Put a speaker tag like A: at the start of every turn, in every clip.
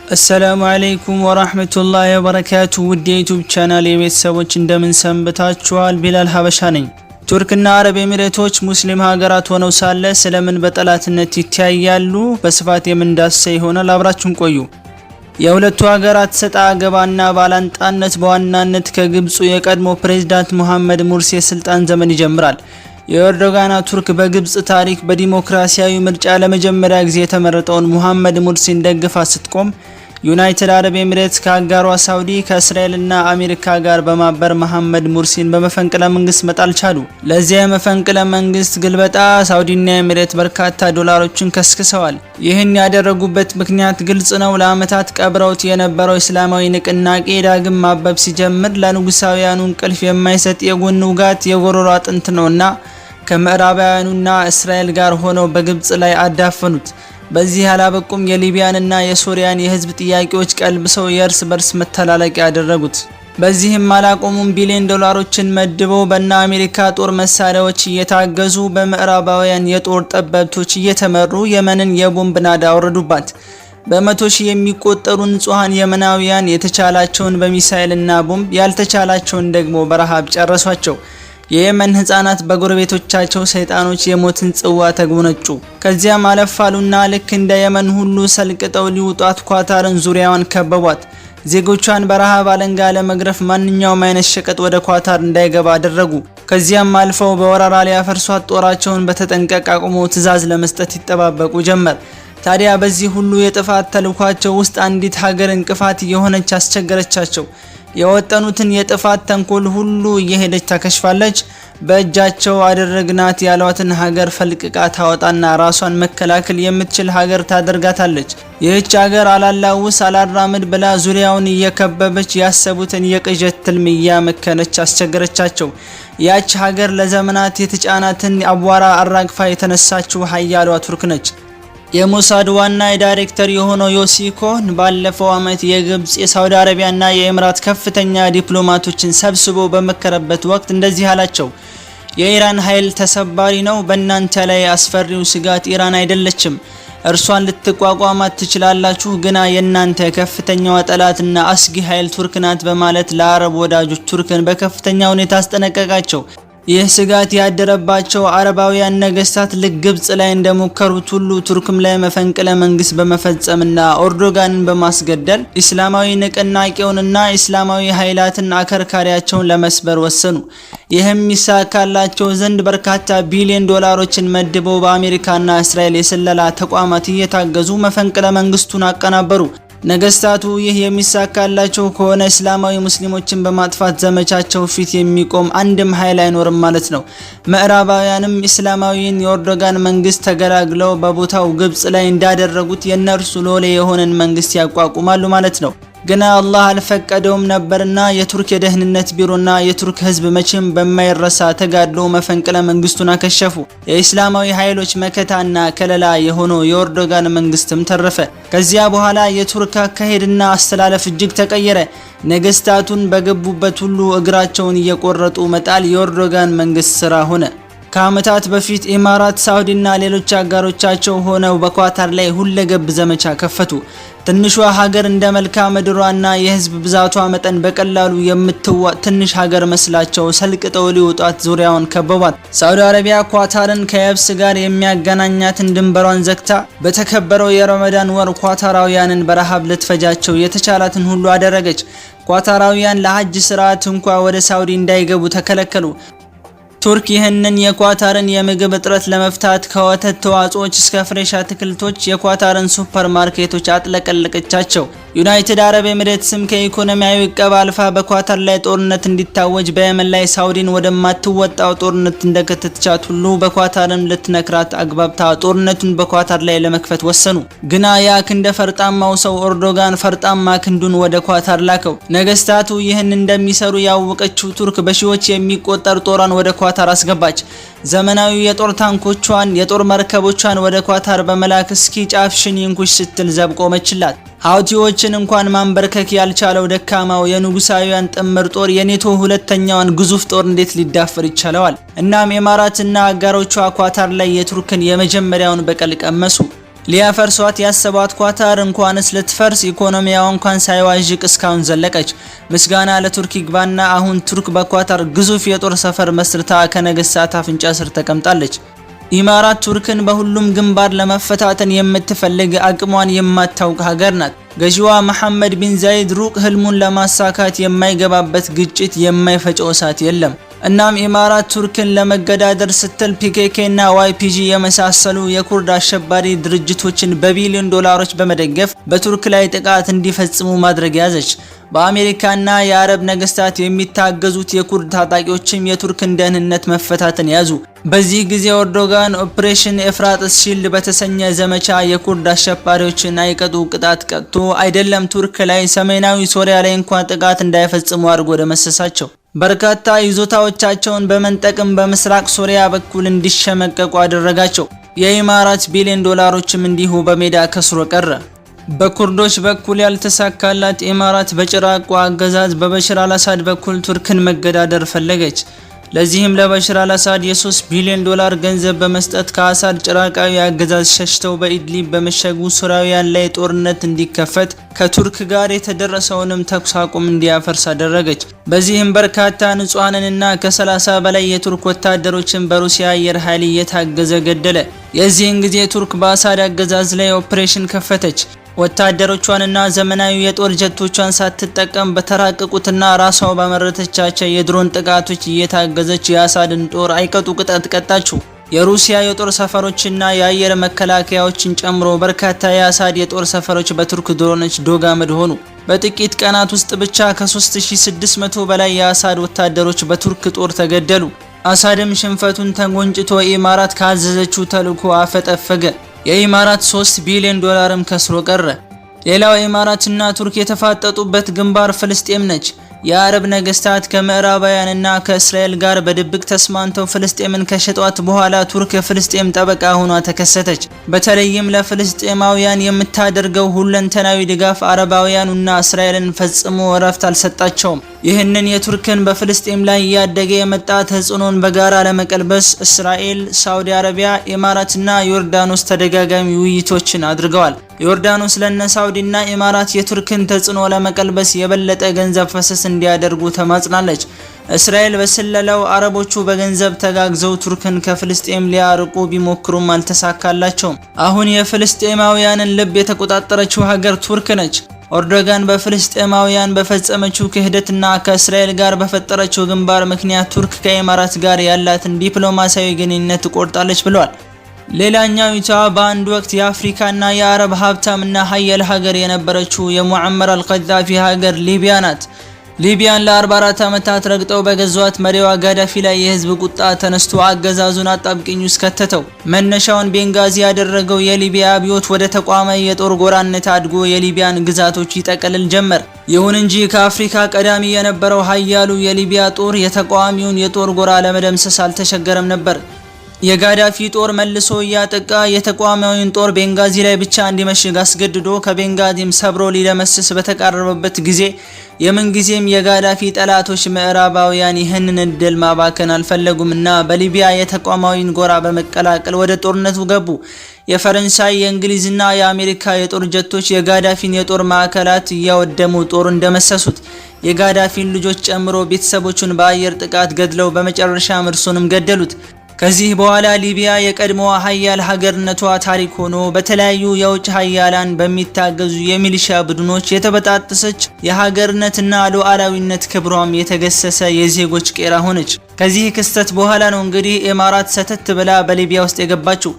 A: السلام عليكم ورحمة الله وبركاته ودي يوتيوب ቻናል የቤተሰቦች እንደምን ሰንብታችኋል? ቢላል ሀበሻ ነኝ። ቱርክና አረብ ኤሚሬቶች ሙስሊም ሀገራት ሆነው ሳለ ስለምን በጠላትነት ይተያያሉ? በስፋት የምንዳስሰው ይሆናል። አብራችሁን ቆዩ። የሁለቱ ሀገራት ሰጣ ገባና ባላንጣነት በዋናነት ከግብፁ የቀድሞ ፕሬዝዳንት መሐመድ ሙርሲ የስልጣን ዘመን ይጀምራል። የኤርዶጋን ቱርክ በግብፅ ታሪክ በዲሞክራሲያዊ ምርጫ ለመጀመሪያ ጊዜ የተመረጠውን መሐመድ ሙርሲን ደግፋ ስትቆም ዩናይትድ አረብ ኤሚሬትስ ከአጋሯ ሳውዲ ከእስራኤልና አሜሪካ ጋር በማበር መሐመድ ሙርሲን በመፈንቅለ መንግስት መጣል ቻሉ። ለዚያ የመፈንቅለ መንግስት ግልበጣ ሳውዲና ኤሚሬት በርካታ ዶላሮችን ከስክሰዋል። ይህን ያደረጉበት ምክንያት ግልጽ ነው። ለአመታት ቀብረውት የነበረው እስላማዊ ንቅናቄ ዳግም ማበብ ሲጀምር ለንጉሳውያኑ እንቅልፍ የማይሰጥ የጎን ውጋት የጎሮሮ አጥንት ነውና ከምዕራባውያኑና እስራኤል ጋር ሆነው በግብፅ ላይ አዳፈኑት። በዚህ ያላበቁም የሊቢያንና የሶሪያን የህዝብ ጥያቄዎች ቀልብሰው የእርስ በርስ መተላለቂያ ያደረጉት። በዚህም አላቆሙም። ቢሊዮን ዶላሮችን መድበው በእነ አሜሪካ ጦር መሳሪያዎች እየታገዙ በምዕራባውያን የጦር ጠበብቶች እየተመሩ የመንን የቦምብ ናዳ አወረዱባት። በመቶ ሺህ የሚቆጠሩ ንጹሃን የመናውያን የተቻላቸውን በሚሳኤልና ቦምብ ያልተቻላቸውን ደግሞ በረሃብ ጨረሷቸው። የየመን ህፃናት በጎረቤቶቻቸው ሰይጣኖች የሞትን ጽዋ ተጎነጩ። ከዚያም አለፋሉና ልክ እንደ የመን ሁሉ ሰልቅጠው ሊውጧት ኳታርን ዙሪያዋን ከበቧት። ዜጎቿን በረሃብ አለንጋ ለመግረፍ ማንኛውም አይነት ሸቀጥ ወደ ኳታር እንዳይገባ አደረጉ። ከዚያም አልፈው በወረራ ሊያፈርሷት ጦራቸውን በተጠንቀቅ አቁመው ትዕዛዝ ለመስጠት ይጠባበቁ ጀመር። ታዲያ በዚህ ሁሉ የጥፋት ተልኳቸው ውስጥ አንዲት ሀገር እንቅፋት የሆነች አስቸገረቻቸው። የወጠኑትን የጥፋት ተንኮል ሁሉ እየሄደች ታከሽፋለች። በእጃቸው አደረግናት ያሏትን ሀገር ፈልቅቃ ታወጣና ራሷን መከላከል የምትችል ሀገር ታደርጋታለች። ይህች ሀገር አላላውስ አላራምድ ብላ ዙሪያውን እየከበበች ያሰቡትን የቅዠት ትልም እያመከነች አስቸገረቻቸው። ያች ሀገር ለዘመናት የተጫናትን አቧራ አራግፋ የተነሳችው ሀያሏ ቱርክ ነች። የሞሳድ ዋና ዳይሬክተር የሆነው ዮሲ ኮህን ባለፈው አመት የግብፅ የሳውዲ አረቢያና የኤምራት ከፍተኛ ዲፕሎማቶችን ሰብስቦ በመከረበት ወቅት እንደዚህ አላቸው። የኢራን ኃይል ተሰባሪ ነው። በእናንተ ላይ አስፈሪው ስጋት ኢራን አይደለችም። እርሷን ልትቋቋማት ትችላላችሁ፣ ግና የእናንተ ከፍተኛዋ ጠላትና አስጊ ኃይል ቱርክ ናት በማለት ለአረብ ወዳጆች ቱርክን በከፍተኛ ሁኔታ አስጠነቀቃቸው። ይህ ስጋት ያደረባቸው አረባውያን ነገስታት ግብፅ ላይ እንደሞከሩት ሁሉ ቱርክም ላይ መፈንቅለ መንግስት በመፈጸምና ኤርዶጋንን በማስገደል እስላማዊ ንቅናቄውንና እስላማዊ ኃይላትን አከርካሪያቸውን ለመስበር ወሰኑ። ይህም ይሳካላቸው ዘንድ በርካታ ቢሊዮን ዶላሮችን መድበው በአሜሪካና እስራኤል የስለላ ተቋማት እየታገዙ መፈንቅለ መንግስቱን አቀናበሩ። ነገስታቱ ይህ የሚሳካላቸው ከሆነ እስላማዊ ሙስሊሞችን በማጥፋት ዘመቻቸው ፊት የሚቆም አንድም ኃይል አይኖርም ማለት ነው። ምዕራባውያንም እስላማዊን የኤርዶጋን መንግስት ተገላግለው በቦታው ግብፅ ላይ እንዳደረጉት የነርሱ ሎሌ የሆነን መንግስት ያቋቁማሉ ማለት ነው። ግና አላህ አልፈቀደውም ነበርና የቱርክ የደህንነት ቢሮና የቱርክ ህዝብ መቼም በማይረሳ ተጋድሎ መፈንቅለ መንግስቱን አከሸፉ። የእስላማዊ ኃይሎች መከታና ከለላ የሆነው የኤርዶጋን መንግስትም ተረፈ። ከዚያ በኋላ የቱርክ አካሄድና አስተላለፍ እጅግ ተቀየረ። ነገስታቱን በገቡበት ሁሉ እግራቸውን እየቆረጡ መጣል የኤርዶጋን መንግስት ስራ ሆነ። ከአመታት በፊት ኢማራት፣ ሳውዲና ሌሎች አጋሮቻቸው ሆነው በኳታር ላይ ሁለገብ ዘመቻ ከፈቱ። ትንሿ ሀገር እንደ መልክዓ ምድሯና የህዝብ ብዛቷ መጠን በቀላሉ የምትዋጥ ትንሽ ሀገር መስላቸው ሰልቅጠው ሊወጧት ዙሪያውን ከበቧት። ሳውዲ አረቢያ ኳታርን ከየብስ ጋር የሚያገናኛትን ድንበሯን ዘግታ በተከበረው የረመዳን ወር ኳታራውያንን በረሃብ ልትፈጃቸው የተቻላትን ሁሉ አደረገች። ኳታራውያን ለሐጅ ስርዓት እንኳ ወደ ሳውዲ እንዳይገቡ ተከለከሉ። ቱርክ ይህንን የኳታርን የምግብ እጥረት ለመፍታት ከወተት ተዋጽኦች እስከ ፍሬሽ አትክልቶች የኳታርን ሱፐር ማርኬቶች አጥለቀለቀቻቸው። ዩናይትድ አረብ ኤሚሬትስም ከኢኮኖሚያዊ እቀባ አልፋ በኳታር ላይ ጦርነት እንዲታወጅ በየመን ላይ ሳውዲን ወደማትወጣው ጦርነት እንደከተተቻት ሁሉ በኳታርም ልትነክራት አግባብታ ጦርነቱን በኳታር ላይ ለመክፈት ወሰኑ። ግና ያ ክንደ ፈርጣማው ሰው ኤርዶጋን ፈርጣማ ክንዱን ወደ ኳታር ላከው። ነገስታቱ ይህን እንደሚሰሩ ያወቀችው ቱርክ በሺዎች የሚቆጠር ጦሯን ወደ ኳታር አስገባች። ዘመናዊ የጦር ታንኮቿን የጦር መርከቦቿን ወደ ኳታር በመላክ እስኪ ጫፍሽን ይንኩሽ ስትል ዘብቆመችላት። ሀውቲዎችን እንኳን ማንበርከክ ያልቻለው ደካማው የንጉሳውያን ጥምር ጦር የኔቶ ሁለተኛውን ግዙፍ ጦር እንዴት ሊዳፈር ይቻላል? እናም ኢማራትና አጋሮቿ ኳታር ላይ የቱርክን የመጀመሪያውን በቀል ቀመሱ። ሊያፈርሷት ያሰቧት ኳታር እንኳንስ ልትፈርስ ኢኮኖሚያዋ እንኳን ሳይዋዥቅ እስካሁን ዘለቀች። ምስጋና ለቱርክ ይግባና አሁን ቱርክ በኳታር ግዙፍ የጦር ሰፈር መስርታ ከነገስታት አፍንጫ ስር ተቀምጣለች። ኢማራት ቱርክን በሁሉም ግንባር ለመፈታተን የምትፈልግ አቅሟን የማታውቅ ሀገር ናት። ገዢዋ መሐመድ ቢን ዛይድ ሩቅ ህልሙን ለማሳካት የማይገባበት ግጭት የማይፈጨው እሳት የለም። እናም ኢማራት ቱርክን ለመገዳደር ስትል ፒኬኬ እና ዋይፒጂ የመሳሰሉ የኩርድ አሸባሪ ድርጅቶችን በቢሊዮን ዶላሮች በመደገፍ በቱርክ ላይ ጥቃት እንዲፈጽሙ ማድረግ ያዘች። በአሜሪካና የአረብ ነገስታት የሚታገዙት የኩርድ ታጣቂዎችም የቱርክን ደህንነት መፈታተን ያዙ። በዚህ ጊዜ ኤርዶጋን ኦፕሬሽን ኤፍራጥስ ሺልድ በተሰኘ ዘመቻ የኩርድ አሸባሪዎችን አይቀጡ ቅጣት ቀጥቶ አይደለም ቱርክ ላይ ሰሜናዊ ሶሪያ ላይ እንኳን ጥቃት እንዳይፈጽሙ አድርጎ ደመሰሳቸው። በርካታ ይዞታዎቻቸውን በመንጠቅም በምስራቅ ሶሪያ በኩል እንዲሸመቀቁ አደረጋቸው። የኢማራት ቢሊዮን ዶላሮችም እንዲሁ በሜዳ ከስሮ ቀረ። በኩርዶች በኩል ያልተሳካላት ኢማራት በጭራቁ አገዛዝ በበሽር አልአሳድ በኩል ቱርክን መገዳደር ፈለገች። ለዚህም ለበሽር አልአሳድ የ3 ቢሊዮን ዶላር ገንዘብ በመስጠት ከአሳድ ጭራቃዊ አገዛዝ ሸሽተው በኢድሊብ በመሸጉ ሱሪያውያን ላይ ጦርነት እንዲከፈት ከቱርክ ጋር የተደረሰውንም ተኩስ አቁም እንዲያፈርስ አደረገች። በዚህም በርካታ ንጹሃንንና ከ30 በላይ የቱርክ ወታደሮችን በሩሲያ አየር ኃይል እየታገዘ ገደለ። የዚህን ጊዜ ቱርክ በአሳድ አገዛዝ ላይ ኦፕሬሽን ከፈተች። ወታደሮቿንና ዘመናዊ የጦር ጀቶቿን ሳትጠቀም በተራቀቁትና ራሷ ባመረተቻቸው የድሮን ጥቃቶች እየታገዘች የአሳድን ጦር አይቀጡ ቅጣት ቀጣችው። የሩሲያ የጦር ሰፈሮችና የአየር መከላከያዎችን ጨምሮ በርካታ የአሳድ የጦር ሰፈሮች በቱርክ ድሮኖች ዶግ አመድ ሆኑ። በጥቂት ቀናት ውስጥ ብቻ ከ3600 በላይ የአሳድ ወታደሮች በቱርክ ጦር ተገደሉ። አሳድም ሽንፈቱን ተጎንጭቶ ኢማራት ካዘዘችው ተልዕኮ አፈጠፈገ። የኢማራት 3 ቢሊዮን ዶላርም ከስሮ ቀረ። ሌላው ኢማራትና ቱርክ የተፋጠጡበት ግንባር ፍልስጤም ነች። የአረብ ነገስታት ከምዕራባውያንና ከእስራኤል ጋር በድብቅ ተስማምተው ፍልስጤምን ከሸጧት በኋላ ቱርክ የፍልስጤም ጠበቃ ሆኗ ተከሰተች። በተለይም ለፍልስጤማውያን የምታደርገው ሁለንተናዊ ድጋፍ አረባውያኑና እስራኤልን ፈጽሞ እረፍት አልሰጣቸውም። ይህንን የቱርክን በፍልስጤም ላይ እያደገ የመጣ ተጽዕኖን በጋራ ለመቀልበስ እስራኤል፣ ሳውዲ አረቢያ፣ ኢማራትና ዮርዳኖስ ተደጋጋሚ ውይይቶችን አድርገዋል። ዮርዳኖስ ለነ ሳውዲና ኢማራት የቱርክን ተጽዕኖ ለመቀልበስ የበለጠ ገንዘብ ፈሰስ እንዲያደርጉ ተማጽናለች። እስራኤል በስለላው አረቦቹ በገንዘብ ተጋግዘው ቱርክን ከፍልስጤም ሊያርቁ ቢሞክሩም አልተሳካላቸውም። አሁን የፍልስጤማውያንን ልብ የተቆጣጠረችው ሀገር ቱርክ ነች። ኤርዶጋን በፍልስጤማውያን በፈጸመችው ክህደትና ከእስራኤል ጋር በፈጠረችው ግንባር ምክንያት ቱርክ ከኢማራት ጋር ያላትን ዲፕሎማሲያዊ ግንኙነት ትቆርጣለች ብለዋል። ሌላኛዊቷ በአንድ ወቅት የአፍሪካና የአረብ ሀብታምና ሀያል ሀገር የነበረችው የሙዓመር አልቀዳፊ ሀገር ሊቢያ ናት። ሊቢያን ለ44 ዓመታት ረግጠው በገዟት መሪዋ ጋዳፊ ላይ የህዝብ ቁጣ ተነስቶ አገዛዙን አጣብቂኝ ውስጥ ከተተው። መነሻውን ቤንጋዚ ያደረገው የሊቢያ አብዮት ወደ ተቋማዊ የጦር ጎራነት አድጎ የሊቢያን ግዛቶች ይጠቀልል ጀመር። ይሁን እንጂ ከአፍሪካ ቀዳሚ የነበረው ሀያሉ የሊቢያ ጦር የተቃዋሚውን የጦር ጎራ ለመደምሰስ አልተቸገረም ነበር። የጋዳፊ ጦር መልሶ እያጠቃ የተቋማዊውን ጦር ቤንጋዚ ላይ ብቻ እንዲመሽግ አስገድዶ ከቤንጋዚም ሰብሮ ሊደመስስ በተቃረበበት ጊዜ የምንጊዜም የጋዳፊ ጠላቶች ምዕራባውያን ይህንን እድል ማባከን አልፈለጉምና በሊቢያ የተቋማዊን ጎራ በመቀላቀል ወደ ጦርነቱ ገቡ። የፈረንሳይ፣ የእንግሊዝና የአሜሪካ የጦር ጀቶች የጋዳፊን የጦር ማዕከላት እያወደሙ ጦር እንደመሰሱት። የጋዳፊን ልጆች ጨምሮ ቤተሰቦቹን በአየር ጥቃት ገድለው በመጨረሻም እርሱንም ገደሉት። ከዚህ በኋላ ሊቢያ የቀድሞዋ ሀያል ሀገርነቷ ታሪክ ሆኖ በተለያዩ የውጭ ሀያላን በሚታገዙ የሚሊሻ ቡድኖች የተበጣጠሰች የሀገርነትና ሉዓላዊነት ክብሯም የተገሰሰ የዜጎች ቄራ ሆነች። ከዚህ ክስተት በኋላ ነው እንግዲህ ኢማራት ሰተት ብላ በሊቢያ ውስጥ የገባችው።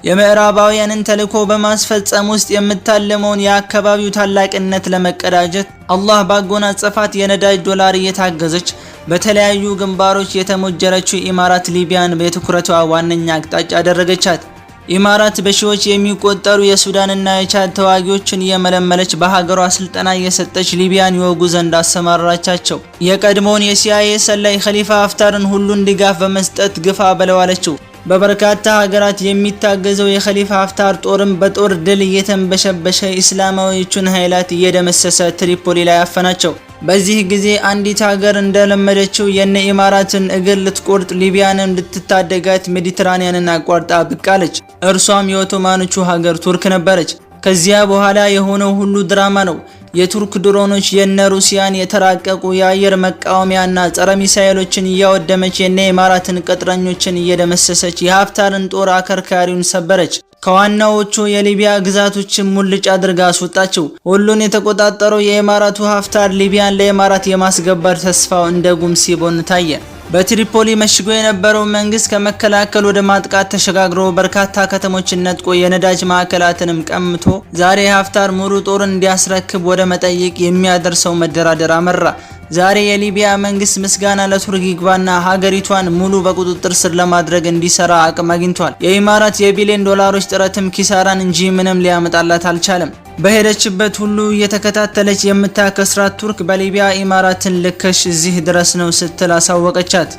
A: የምዕራባውያንን ተልዕኮ በማስፈጸም ውስጥ የምታለመውን የአካባቢው ታላቅነት ለመቀዳጀት አላህ ባጎናጸፋት የነዳጅ ዶላር እየታገዘች በተለያዩ ግንባሮች የተሞጀረችው ኢማራት ሊቢያን በትኩረቷ ዋነኛ አቅጣጫ አደረገቻት። ኢማራት በሺዎች የሚቆጠሩ የሱዳንና የቻድ ተዋጊዎችን እየመለመለች በሀገሯ ስልጠና እየሰጠች ሊቢያን ይወጉ ዘንድ አሰማራቻቸው። የቀድሞውን የሲአይኤ ሰላይ ኸሊፋ ሀፍታርን ሁሉን ድጋፍ በመስጠት ግፋ በለዋለችው። በበርካታ ሀገራት የሚታገዘው የኸሊፋ ሀፍታር ጦርም በጦር ድል እየተንበሸበሸ ኢስላማዊዎቹን ኃይላት እየደመሰሰ ትሪፖሊ ላይ አፈናቸው። በዚህ ጊዜ አንዲት ሀገር እንደለመደችው የነ ኢማራትን እግር ልትቆርጥ ሊቢያንን ልትታደጋት ሜዲትራኒያንን አቋርጣ ብቃለች። እርሷም የኦቶማኖቹ ሀገር ቱርክ ነበረች። ከዚያ በኋላ የሆነው ሁሉ ድራማ ነው። የቱርክ ድሮኖች የነ ሩሲያን የተራቀቁ የአየር መቃወሚያና ጸረ ሚሳኤሎችን እያወደመች የነ ኢማራትን ቅጥረኞችን እየደመሰሰች የሀፍታርን ጦር አከርካሪውን ሰበረች። ከዋናዎቹ የሊቢያ ግዛቶችን ሙልጭ አድርጋ አስወጣቸው። ሁሉን የተቆጣጠረው የኢማራቱ ሀፍታር ሊቢያን ለኢማራት የማስገባት ተስፋው እንደ ጉም ሲቦን ታየ። በትሪፖሊ መሽጎ የነበረው መንግስት ከመከላከል ወደ ማጥቃት ተሸጋግሮ በርካታ ከተሞችን ነጥቆ የነዳጅ ማዕከላትንም ቀምቶ ዛሬ ሀፍታር ሙሉ ጦርን እንዲያስረክብ ወደ መጠየቅ የሚያደርሰው መደራደር አመራ። ዛሬ የሊቢያ መንግስት ምስጋና ለቱርክ ይግባና ሀገሪቷን ሙሉ በቁጥጥር ስር ለማድረግ እንዲሰራ አቅም አግኝቷል። የኢማራት የቢሊዮን ዶላሮች ጥረትም ኪሳራን እንጂ ምንም ሊያመጣላት አልቻለም። በሄደችበት ሁሉ እየተከታተለች የምታከስራት ቱርክ በሊቢያ ኢማራትን ልከሽ እዚህ ድረስ ነው ስትል አሳወቀቻት።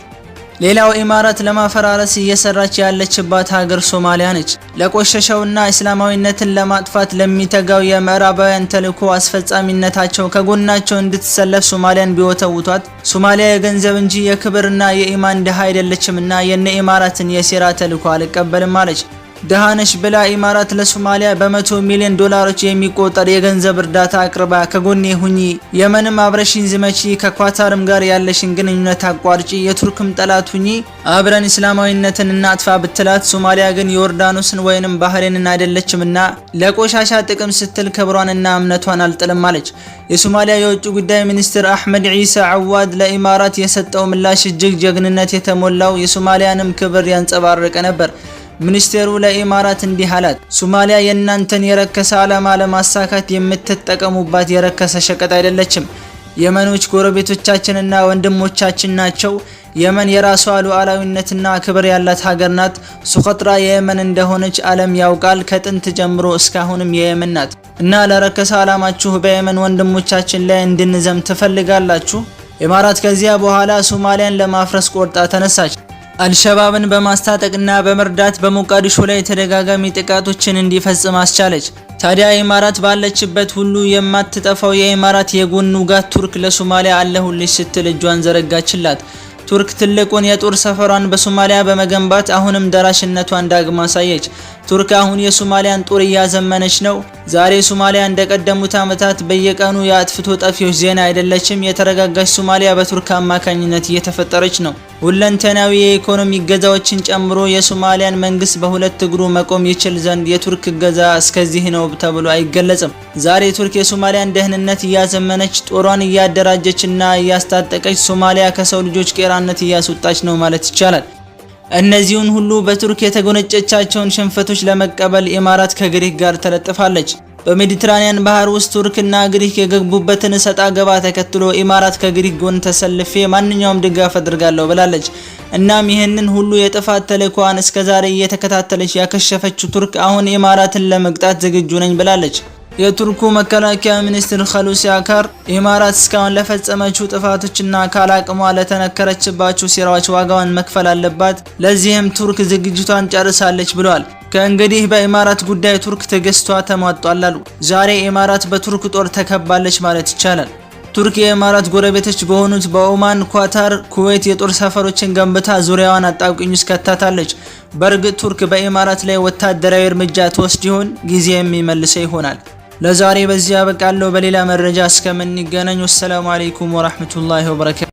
A: ሌላው ኢማራት ለማፈራረስ እየሰራች ያለችባት ሀገር ሶማሊያ ነች። ለቆሸሸውና እስላማዊነትን ለማጥፋት ለሚተጋው የምዕራባውያን ተልዕኮ አስፈጻሚነታቸው ከጎናቸው እንድትሰለፍ ሶማሊያን ቢወተውቷት ሶማሊያ የገንዘብ እንጂ የክብርና የኢማን ድሃ አይደለችምና የነ ኢማራትን የሴራ ተልዕኮ አልቀበልም አለች። ደሃነሽ ብላ ኢማራት ለሶማሊያ በ100 ሚሊዮን ዶላሮች የሚቆጠር የገንዘብ እርዳታ አቅርባ ከጎኔ ሁኚ፣ የመንም አብረሽኝ ዝመቺ፣ ከኳታርም ጋር ያለሽን ግንኙነት አቋርጪ፣ የቱርክም ጠላት ሁኚ፣ አብረን እስላማዊነትን እናጥፋ ብትላት ሶማሊያ ግን ዮርዳኖስን ወይንም ባህሬንን አይደለችምና ለቆሻሻ ጥቅም ስትል ክብሯንና እምነቷን አልጥልም አለች። የሶማሊያ የውጭ ጉዳይ ሚኒስትር አህመድ ዒሳ አዋድ ለኢማራት የሰጠው ምላሽ እጅግ ጀግንነት የተሞላው የሶማሊያንም ክብር ያንጸባረቀ ነበር። ሚኒስቴሩ ለኢማራት እንዲህ አላት፣ ሶማሊያ የእናንተን የረከሰ ዓላማ ለማሳካት የምትጠቀሙባት የረከሰ ሸቀጥ አይደለችም። የመኖች ጎረቤቶቻችንና ወንድሞቻችን ናቸው። የመን የራሷ ሉዓላዊነትና ክብር ያላት ሀገር ናት። ሱኸጥራ የየመን እንደሆነች ዓለም ያውቃል። ከጥንት ጀምሮ እስካሁንም የየመን ናት እና ለረከሰ ዓላማችሁ በየመን ወንድሞቻችን ላይ እንድንዘም ትፈልጋላችሁ? ኢማራት ከዚያ በኋላ ሶማሊያን ለማፍረስ ቆርጣ ተነሳች። አልሸባብን በማስታጠቅና በመርዳት በሞቃዲሾ ላይ ተደጋጋሚ ጥቃቶችን እንዲፈጽም አስቻለች። ታዲያ ኢማራት ባለችበት ሁሉ የማትጠፋው የኢማራት የጎን ውጋት ቱርክ ለሶማሊያ አለሁልሽ ስትል እጇን ዘረጋችላት። ቱርክ ትልቁን የጦር ሰፈሯን በሶማሊያ በመገንባት አሁንም ደራሽነቷን ዳግማ አሳየች። ቱርክ አሁን የሶማሊያን ጦር እያዘመነች ነው። ዛሬ ሶማሊያ እንደቀደሙት ዓመታት በየቀኑ የአጥፍቶ ጠፊዎች ዜና አይደለችም። የተረጋጋች ሶማሊያ በቱርክ አማካኝነት እየተፈጠረች ነው። ሁለንተናዊ የኢኮኖሚ እገዛዎችን ጨምሮ የሶማሊያን መንግስት በሁለት እግሩ መቆም ይችል ዘንድ የቱርክ እገዛ እስከዚህ ነው ተብሎ አይገለጽም። ዛሬ ቱርክ የሶማሊያን ደህንነት እያዘመነች ጦሯን እያደራጀችና እያስታጠቀች ሶማሊያ ከሰው ልጆች ቄራነት እያስወጣች ነው ማለት ይቻላል። እነዚህን ሁሉ በቱርክ የተጎነጨቻቸውን ሽንፈቶች ለመቀበል ኢማራት ከግሪክ ጋር ተለጥፋለች። በሜዲትራኒያን ባህር ውስጥ ቱርክና ግሪክ የገቡበትን ሰጣ ገባ ተከትሎ ኢማራት ከግሪክ ጎን ተሰልፌ ማንኛውም ድጋፍ አድርጋለሁ ብላለች። እናም ይህንን ሁሉ የጥፋት ተልዕኮዋን እስከዛሬ እየተከታተለች ያከሸፈችው ቱርክ አሁን ኢማራትን ለመቅጣት ዝግጁ ነኝ ብላለች። የቱርኩ መከላከያ ሚኒስትር ኸሉሲ አካር ኢማራት እስካሁን ለፈጸመችው ጥፋቶችና ካላቅሟ ለተነከረችባቸው ሴራዎች ዋጋዋን መክፈል አለባት። ለዚህም ቱርክ ዝግጅቷን ጨርሳለች ብሏል። ከእንግዲህ በኢማራት ጉዳይ ቱርክ ትዕግስቷ ተሟጧል አሉ። ዛሬ ኢማራት በቱርክ ጦር ተከባለች ማለት ይቻላል። ቱርክ የኢማራት ጎረቤቶች በሆኑት በኦማን፣ ኳታር፣ ኩዌት የጦር ሰፈሮችን ገንብታ ዙሪያዋን አጣብቂኝ ውስጥ ከታታለች። በእርግጥ ቱርክ በኢማራት ላይ ወታደራዊ እርምጃ ትወስድ ይሆን? ጊዜ የሚመልሰው ይሆናል። ለዛሬ በዚያ በቃለው። በሌላ መረጃ እስከምንገናኝ ወሰላሙ አለይኩም ወራህመቱላሂ ወበረካቱ።